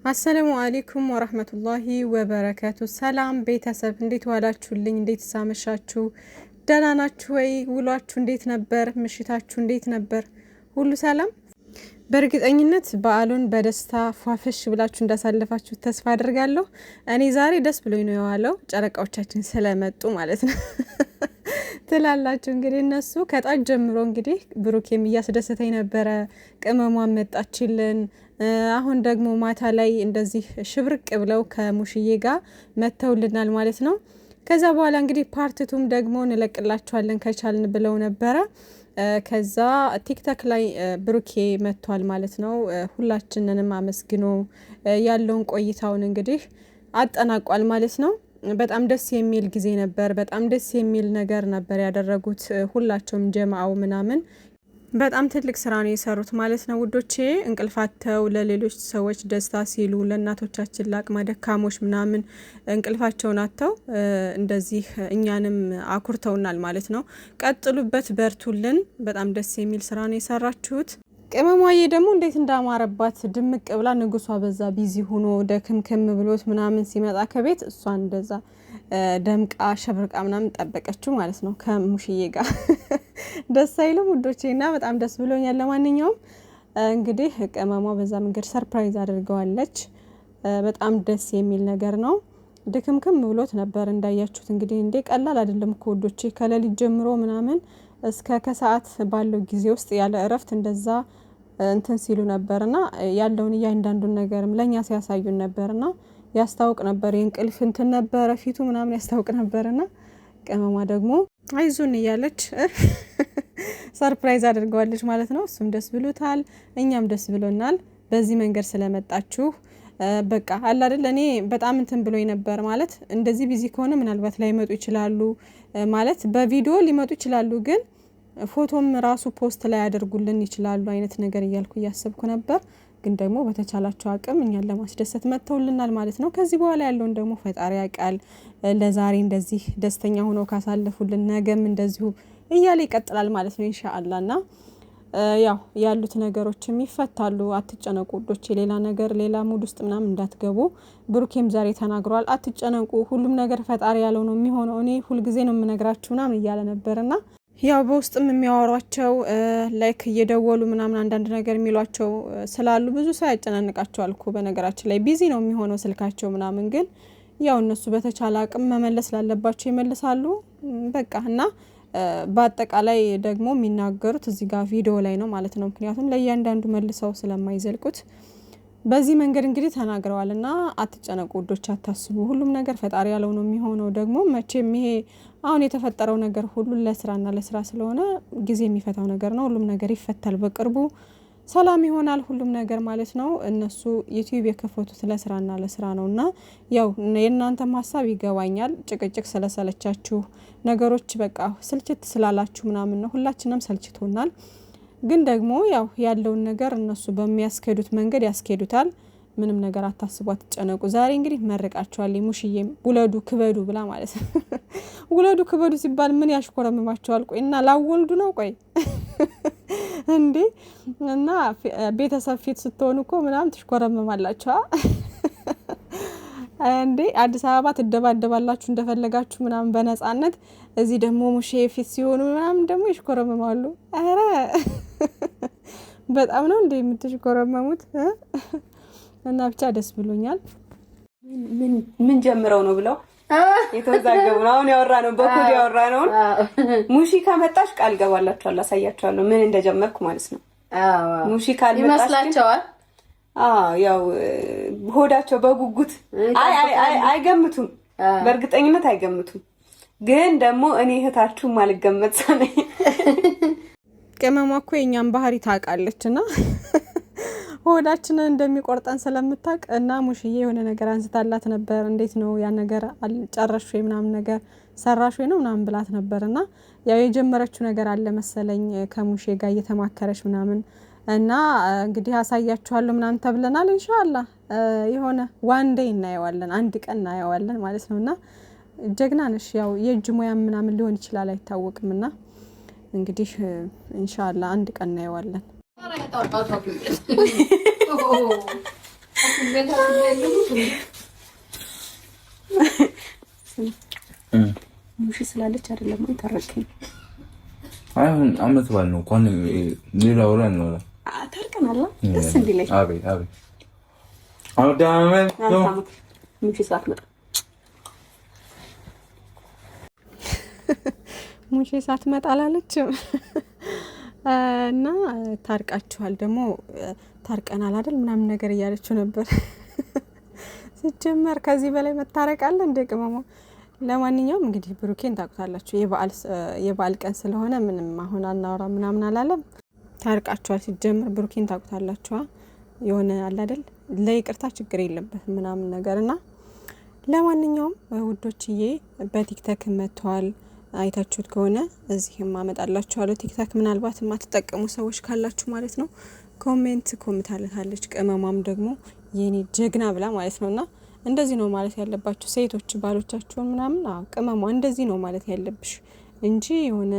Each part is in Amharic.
አሰላሙ አለይኩም ወራህመቱላሂ ወበረካቱ። ሰላም ቤተሰብ እንዴት ዋላችሁልኝ? እንዴት ሳመሻችሁ? ደህና ናችሁ ወይ? ውሏችሁ እንዴት ነበር? ምሽታችሁ እንዴት ነበር? ሁሉ ሰላም? በእርግጠኝነት በዓሉን በደስታ ፏፈሽ ብላችሁ እንዳሳለፋችሁ ተስፋ አድርጋለሁ። እኔ ዛሬ ደስ ብሎኝ ነው የዋለው ጨረቃዎቻችን ስለመጡ ማለት ነው ትላላችሁ እንግዲህ እነሱ ከጣት ጀምሮ እንግዲህ ብሩኬም እያስደሰተኝ ነበረ። ቅመሟን መጣችልን። አሁን ደግሞ ማታ ላይ እንደዚህ ሽብርቅ ብለው ከሙሽዬ ጋር መተውልናል ማለት ነው። ከዛ በኋላ እንግዲህ ፓርትቱም ደግሞ እንለቅላችኋለን ከቻልን ብለው ነበረ። ከዛ ቲክቶክ ላይ ብሩኬ መጥቷል ማለት ነው። ሁላችንንም አመስግኖ ያለውን ቆይታውን እንግዲህ አጠናቋል ማለት ነው። በጣም ደስ የሚል ጊዜ ነበር። በጣም ደስ የሚል ነገር ነበር ያደረጉት ሁላቸውም ጀማአው ምናምን በጣም ትልቅ ስራ ነው የሰሩት ማለት ነው ውዶቼ። እንቅልፋቸው ለሌሎች ሰዎች ደስታ ሲሉ ለእናቶቻችን ለአቅመ ደካሞች ምናምን እንቅልፋቸውን አጥተው እንደዚህ እኛንም አኩርተውናል ማለት ነው። ቀጥሉበት፣ በርቱልን። በጣም ደስ የሚል ስራ ነው የሰራችሁት። ቅመሟዬ ደግሞ እንዴት እንዳማረባት ድምቅ ብላ ንጉሷ በዛ ቢዚ ሆኖ ደክምክም ብሎት ምናምን ሲመጣ ከቤት እሷን እንደዛ ደምቃ ሸብርቃ ምናምን ጠበቀችው ማለት ነው ከሙሽዬ ጋር ደስ አይልም ውዶቼ? እና በጣም ደስ ብሎኛል። ለማንኛውም እንግዲህ ቅመሟ በዛ መንገድ ሰርፕራይዝ አድርገዋለች። በጣም ደስ የሚል ነገር ነው። ድክምክም ብሎት ነበር እንዳያችሁት እንግዲህ። እንዴ ቀላል አይደለም እኮ ውዶቼ፣ ከሌሊት ጀምሮ ምናምን እስከ ከሰዓት ባለው ጊዜ ውስጥ ያለ እረፍት እንደዛ እንትን ሲሉ ነበርና ያለውን እያንዳንዱን ነገርም ለኛ ሲያሳዩን ነበርና ያስታውቅ ነበር። የእንቅልፍ እንትን ነበረ ፊቱ ምናምን ያስታውቅ ነበርና ቅመሟ ደግሞ አይዞን እያለች ሰርፕራይዝ አድርገዋለች ማለት ነው። እሱም ደስ ብሎታል፣ እኛም ደስ ብሎናል በዚህ መንገድ ስለመጣችሁ። በቃ አለ አይደል እኔ በጣም እንትን ብሎኝ ነበር ማለት እንደዚህ ቢዚ ከሆነ ምናልባት ላይመጡ ይችላሉ ማለት በቪዲዮ ሊመጡ ይችላሉ፣ ግን ፎቶም ራሱ ፖስት ላይ ያደርጉልን ይችላሉ አይነት ነገር እያልኩ እያሰብኩ ነበር። ግን ደግሞ በተቻላቸው አቅም እኛን ለማስደሰት መጥተውልናል ማለት ነው። ከዚህ በኋላ ያለውን ደግሞ ፈጣሪ ያውቃል። ለዛሬ እንደዚህ ደስተኛ ሆነው ካሳለፉልን ነገም እንደዚሁ እያለ ይቀጥላል ማለት ነው ኢንሻአላህ። እና ያው ያሉት ነገሮችም ይፈታሉ። አትጨነቁ ውዶቼ፣ ሌላ ነገር ሌላ ሙድ ውስጥ ምናምን እንዳትገቡ። ብሩኬም ዛሬ ተናግሯል። አትጨነቁ፣ ሁሉም ነገር ፈጣሪ ያለው ነው የሚሆነው። እኔ ሁልጊዜ ነው የምነግራችሁ ምናምን እያለ ነበርና ያው በውስጥም የሚያወሯቸው ላይክ እየደወሉ ምናምን አንዳንድ ነገር የሚሏቸው ስላሉ ብዙ ሰው ያጨናንቃቸዋል እኮ። በነገራችን ላይ ቢዚ ነው የሚሆነው ስልካቸው ምናምን፣ ግን ያው እነሱ በተቻለ አቅም መመለስ ላለባቸው ይመልሳሉ በቃ። እና በአጠቃላይ ደግሞ የሚናገሩት እዚህ ጋር ቪዲዮ ላይ ነው ማለት ነው። ምክንያቱም ለእያንዳንዱ መልሰው ስለማይዘልቁት በዚህ መንገድ እንግዲህ ተናግረዋል። እና አትጨነቁ ውዶች፣ አታስቡ፣ ሁሉም ነገር ፈጣሪ ያለው ነው የሚሆነው። ደግሞ መቼም ይሄ አሁን የተፈጠረው ነገር ሁሉ ለስራና ለስራ ስለሆነ ጊዜ የሚፈታው ነገር ነው። ሁሉም ነገር ይፈታል በቅርቡ፣ ሰላም ይሆናል ሁሉም ነገር ማለት ነው። እነሱ ዩቲዩብ የከፈቱት ለስራና ለስራ ነውና ያው የእናንተም ሀሳብ ይገባኛል። ጭቅጭቅ ስለሰለቻችሁ ነገሮች በቃ ስልችት ስላላችሁ ምናምን ነው። ሁላችንም ሰልችቶናል። ግን ደግሞ ያው ያለውን ነገር እነሱ በሚያስኬዱት መንገድ ያስኬዱታል። ምንም ነገር አታስቡ፣ አትጨነቁ። ዛሬ እንግዲህ መርቃቸዋል። ሙሽዬም ውለዱ ክበዱ ብላ ማለት ነው። ውለዱ ክበዱ ሲባል ምን ያሽኮረምማቸዋል? ቆይ እና ላወልዱ ነው? ቆይ እንዴ! እና ቤተሰብ ፊት ስትሆኑ እኮ ምናምን ትሽኮረምማላችሁ እንዴ! አዲስ አበባ ትደባደባላችሁ እንደፈለጋችሁ ምናምን በነጻነት። እዚህ ደግሞ ሙሼ ፊት ሲሆኑ ምናምን ደግሞ ይሽኮረምማሉ። አረ በጣም ነው እንዴ የምትሽኮረመሙት? እና ብቻ ደስ ብሎኛል። ምን ጀምረው ነው ብለው የተወዛገቡ ነው። አሁን ያወራ ነው በኮድ ያወራ ነው። ሙሺ ካመጣሽ ቃል ገባላችኋለሁ፣ አሳያችኋለሁ ምን እንደጀመርኩ ማለት ነው። ሙሺ ካልመጣሽ ይመስላችኋል? ያው ሆዳቸው በጉጉት አይገምቱም፣ በእርግጠኝነት አይገምቱም። ግን ደግሞ እኔ እህታችሁ ማልገመት ሰነኝ። ቅመሟ እኮ የኛን ባህሪ ታውቃለችና ሆዳችንን እንደሚቆርጠን ስለምታውቅ እና ሙሽዬ የሆነ ነገር አንስታላት ነበር። እንዴት ነው ያ ነገር ጨረሽ ወይ ምናምን ነገር ሰራሽ ወይ ነው ምናምን ብላት ነበርና ያው የጀመረችው ነገር አለ መሰለኝ ከሙሼ ጋር እየተማከረች ምናምን። እና እንግዲህ አሳያችኋለሁ ምናምን ተብለናል። ኢንሻአላህ የሆነ ዋን ዴይ እናየዋለን፣ አንድ ቀን እናየዋለን ማለት ነውና ጀግና ነሽ። ያው የእጅ ሙያ ምናምን ሊሆን ይችላል አይታወቅምና እንግዲህ ኢንሻአላህ አንድ ቀን እናየዋለን። ሙሽ ስላለች አይደለም ታረቀኝ አይሁን አመት ባል ነው እንኳን ሌላ ወራ ነው ታርቀናል ደስ እንዲለኝ አቤት አዳመን ነው ሙሽ ሳትመጣ ሙሽ ሳትመጣ አላለችም እና ታርቃችኋል ደግሞ ታርቀናል አይደል ምናምን ነገር እያለችው ነበር ሲጀመር ከዚህ በላይ መታረቅ አለ እንደ ቅመማ ለማንኛውም እንግዲህ ብሩኬን ታውቁታላችሁ የበዓል ቀን ስለሆነ ምንም አሁን አናወራ ምናምን አላለም ታርቃችኋል ሲጀመር ብሩኬን ታውቁታላችሁ የሆነ አለ አይደል ለይቅርታ ችግር የለበትም ምናምን ነገርና ለማንኛውም ውዶችዬ በቲክቶክ መጥቷል አይታችሁት ከሆነ እዚህም አመጣላችኋለሁ ቲክቶክ ምናልባት የማትጠቀሙ ሰዎች ካላችሁ ማለት ነው ኮሜንት አለታለች ቅመማም ደግሞ የኔ ጀግና ብላ ማለት ነውና እንደዚህ ነው ማለት ያለባችሁ ሴቶች ባሎቻችሁን ምናምን ቅመማ እንደዚህ ነው ማለት ያለብሽ እንጂ የሆነ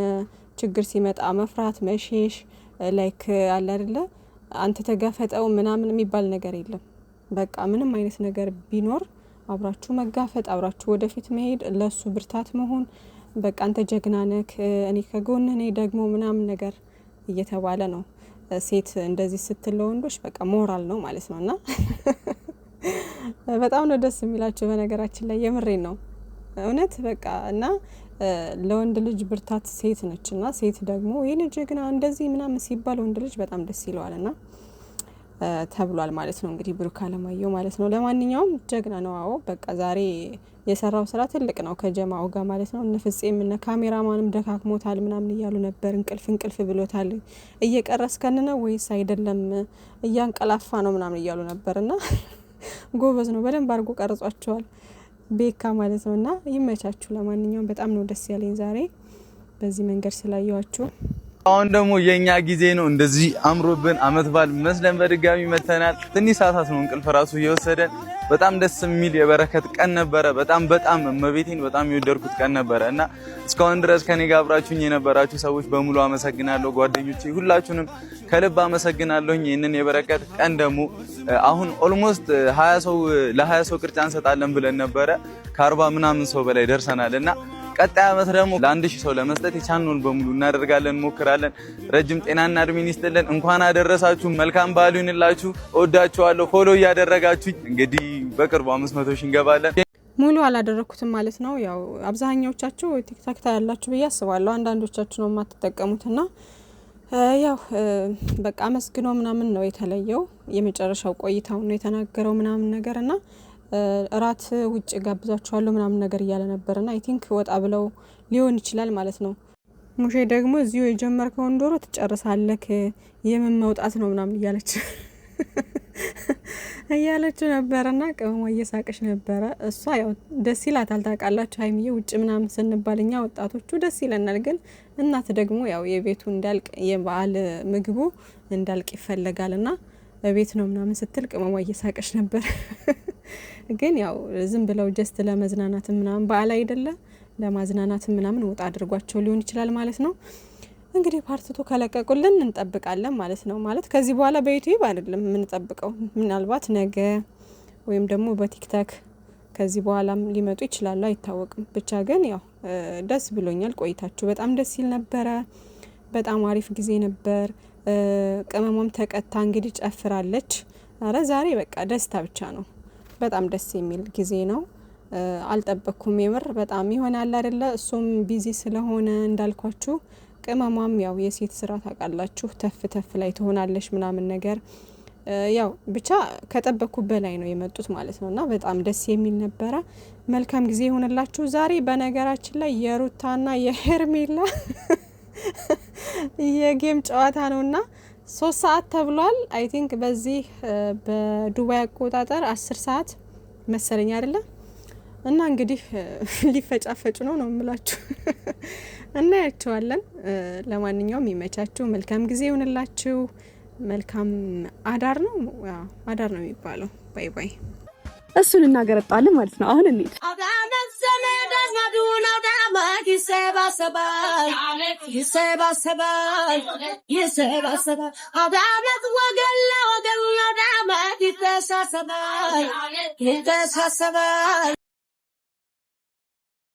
ችግር ሲመጣ መፍራት መሸሽ ላይክ አለ አይደለ አንተ ተጋፈጠው ምናምን የሚባል ነገር የለም በቃ ምንም አይነት ነገር ቢኖር አብራችሁ መጋፈጥ አብራችሁ ወደፊት መሄድ ለሱ ብርታት መሆን በቃ አንተ ጀግና ነህ እኔ ከጎን ነኝ ደግሞ ምናምን ነገር እየተባለ ነው ሴት እንደዚህ ስትል ለወንዶች በቃ ሞራል ነው ማለት ነውና በጣም ነው ደስ የሚላችሁ በነገራችን ላይ የምሬን ነው እውነት በቃ እና ለወንድ ልጅ ብርታት ሴት ነችና ሴት ደግሞ የኔ ጀግና እንደዚህ ምናምን ሲባል ወንድ ልጅ በጣም ደስ ይለዋልና ተብሏል ማለት ነው እንግዲህ ብሩክ አለማየሁ ማለት ነው ለማንኛውም ጀግና ነው አዎ በቃ ዛሬ የሰራው ስራ ትልቅ ነው ከጀማው ጋር ማለት ነው እነፍጼም እነ ካሜራማንም ደካክሞታል ምናምን እያሉ ነበር እንቅልፍ ብሎታል እየቀረስከን ነው ወይስ አይደለም እያንቀላፋ ነው ምናምን እያሉ ነበርና ጎበዝ ነው በደንብ አድርጎ ቀርጿቸዋል ቤካ ማለት ነውና ይመቻችሁ ለማንኛውም በጣም ነው ደስ ያለኝ ዛሬ በዚህ መንገድ ስላየዋችሁ አሁን ደግሞ የኛ ጊዜ ነው እንደዚህ አምሮብን አመት ባል መስለን በድጋሚ መተናል ትንሽ ሰዓታት ነው እንቅልፍ ራሱ እየወሰደን በጣም ደስ የሚል የበረከት ቀን ነበረ በጣም እመቤቴን በጣም የወደድኩት ቀን ነበረና እስካሁን ድረስ ከኔ ጋር አብራችሁኝ የነበራችሁ ሰዎች በሙሉ አመሰግናለሁ ጓደኞቼ ሁላችሁንም ከልብ አመሰግናለሁኝ ይሄንን የበረከት ቀን ደግሞ አሁን ኦልሞስት 20 ሰው ቅርጫ እንሰጣለን ብለን ነበረ ከ40 ምናምን ሰው በላይ ደርሰናልና ቀጣይ አመት ደግሞ ለ1000 ሰው ለመስጠት የቻልነውን በሙሉ እናደርጋለን እንሞክራለን ረጅም ጤናና እድሜ ይስጥልን እንኳን አደረሳችሁ መልካም በዓል ይሁንላችሁ እወዳችኋለሁ ፎሎ እያደረጋችሁ እንግዲህ በቅርቡ 500,000 እንገባለን ሙሉ አላደረኩትም ማለት ነው ያው አብዛኛዎቻችሁ ቲክቶክ ታያላችሁ ብዬ አስባለሁ አንዳንዶቻችሁ ነው የማትጠቀሙትና ያው በቃ መስግኖ ምናምን ነው የተለየው የመጨረሻው ቆይታው ነው የተናገረው ምናምን ነገርና እራት ውጭ ጋብዛችኋለሁ ምናምን ነገር እያለ ነበርና አይ ቲንክ ወጣ ብለው ሊሆን ይችላል ማለት ነው ሙሼ ደግሞ እዚሁ የጀመርከውን ዶሮ ትጨርሳለህ የምን መውጣት ነው ምናምን እያለች ነበርና ቀመማ እየሳቀሽ ነበረ እሷ ያው ደስ ይላታል ታውቃላችሁ ሃይሚዬ ውጭ ምናምን ስንባልኛ ወጣቶቹ ደስ ይለናል ግን እናት ደግሞ ያው የቤቱ እንዳልቅ የበዓል ምግቡ እንዳልቅ ይፈልጋልና በቤት ነው ምናምን ስትል ቀመማ እየሳቀሽ ነበር ግን ያው ዝም ብለው ጀስት ለመዝናናት ምናምን በዓል አይደለ ለማዝናናት ምናምን ወጣ አድርጓቸው ሊሆን ይችላል ማለት ነው እንግዲህ ፓርቲቱ ከለቀቁልን እንጠብቃለን ማለት ነው ማለት ከዚህ በኋላ በዩቲዩብ አይደለም የምንጠብቀው ምናልባት ነገ ወይም ደግሞ በቲክቶክ ከዚህ በኋላም ሊመጡ ይችላሉ አይታወቅም ብቻ ግን ያው ደስ ብሎኛል ቆይታችሁ በጣም ደስ ይል ነበረ በጣም አሪፍ ጊዜ ነበር ቅመሟም ተቀታ እንግዲህ ጨፍራለች አረ ዛሬ በቃ ደስታ ብቻ ነው በጣም ደስ የሚል ጊዜ ነው አልጠበቅኩም የምር በጣም ይሆናል አይደለ እሱም ቢዚ ስለሆነ እንዳልኳችሁ ቅመሟም ያው የሴት ስራ ታውቃላችሁ ተፍ ላይ ትሆናለች ምናምን ነገር ያው ብቻ ከጠበቅኩ በላይ ነው የመጡት ማለት ነውና በጣም ደስ የሚል ነበረ መልካም ጊዜ ይሆንላችሁ ዛሬ በነገራችን ላይ የሩታና የሄርሜላ የጌም ጨዋታ ነውና 3 ሰዓት ተብሏል አይ ቲንክ በዚህ በዱባይ አቆጣጠር 10 ሰዓት መሰለኝ አይደለ እና እንግዲህ ሊፈጫፈጩ ነው የምላችሁ እና ያቻዋለን ለማንኛውም ይመቻችሁ መልካም ጊዜ ይሁንላችሁ መልካም አዳር ነው አዳር ነው የሚባለው ባይ ባይ እሱን እናገረጣለን ማለት ነው አሁን እንዴ ይሰባሰባል ይሰባሰባል ይሰባሰባል አውዳመት ወገን ለወገን አውዳመት ይተሳሰባል ይተሳሰባል